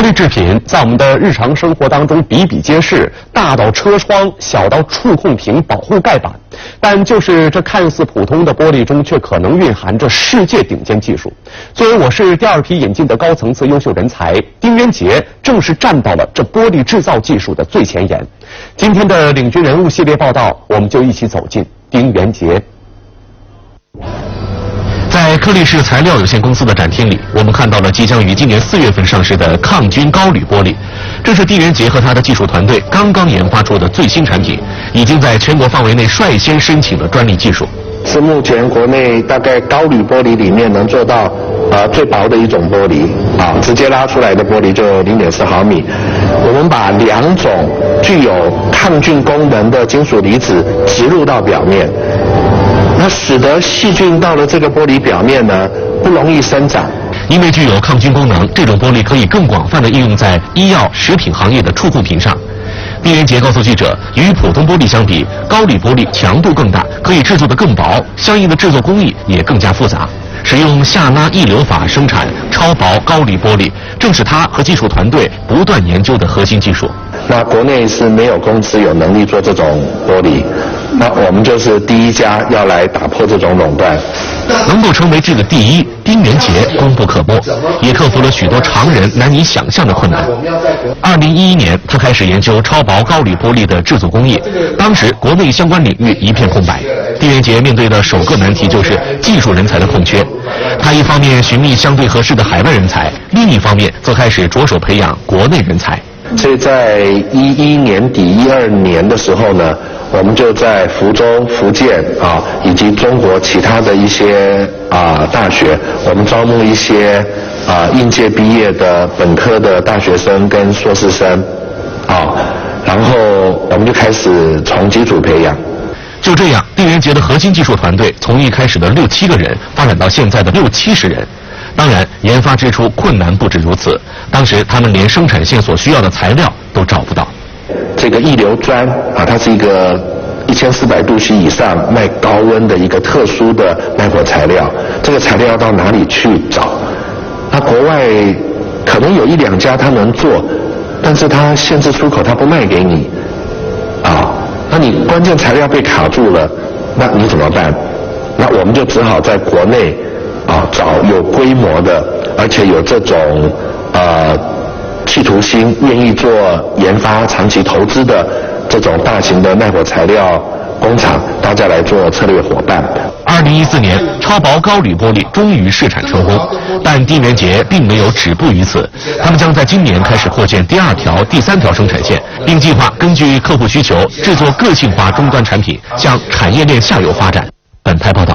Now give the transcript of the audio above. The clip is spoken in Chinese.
璃制品在我们的日常生活当中比比皆是，大到车窗，小到触控屏、保护盖板。但就是这看似普通的玻璃中，却可能蕴含着世界顶尖技术。作为我市第二批引进的高层次优秀人才，丁元杰正是站到了这玻璃制造技术的最前沿。今天的领军人物系列报道，我们就一起走进丁元杰。在颗粒式材料有限公司的展厅里，我们看到了即将于今年4月份上市的抗菌高铝玻璃。这是丁元杰和他的技术团队刚刚研发出的最新产品，已经在全国范围内率先申请了专利技术。是目前国内大概高铝玻璃里面能做到最薄的一种玻璃直接拉出来的玻璃就0.4毫米。我们把2种具有抗菌功能的金属离子植入到表面，那使得细菌到了这个玻璃表面呢不容易生长。因为具有抗菌功能，这种玻璃可以更广泛地应用在医药、食品行业的触控屏上。丁元杰告诉记者，与普通玻璃相比，高铝玻璃强度更大，可以制作得更薄，相应的制作工艺也更加复杂。使用下拉溢流法生产超薄高铝玻璃，正是他和技术团队不断研究的核心技术。那国内是没有公司有能力做这种玻璃，那我们就是第一家要来打破这种垄断。能够成为这个第一，丁元杰功不可没，也克服了许多常人难以想象的困难。2011年，他开始研究超薄高铝玻璃的制作工艺，当时国内相关领域一片空白。丁元杰面对的首个难题就是技术人才的空缺。他一方面寻觅相对合适的海外人才，另一方面则开始着手培养国内人才。所以在11年底、12年的时候呢，我们就在福州、福建以及中国其他的一些大学，我们招募一些应届毕业的本科的大学生跟硕士生然后我们就开始从基础培养。就这样，丁元杰的核心技术团队从一开始的6、7个人发展到现在的60、70人。当然，研发之初困难不止如此，当时他们连生产线所需要的材料都找不到。这个溢流砖它是一个1400度 C 以上耐高温的一个特殊的耐火材料，这个材料要到哪里去找？那国外可能有1、2家他能做，但是他限制出口，他不卖给你那你关键材料被卡住了，那你怎么办？那我们就只好在国内找有规模的，而且有这种企图心，愿意做研发、长期投资的这种大型的耐火材料工厂，大家来做策略伙伴。2014年，超薄高铝玻璃终于试产成功，但丁元杰并没有止步于此，他们将在今年开始扩建第2条、第3条生产线，并计划根据客户需求制作个性化终端产品，向产业链下游发展。本台报道。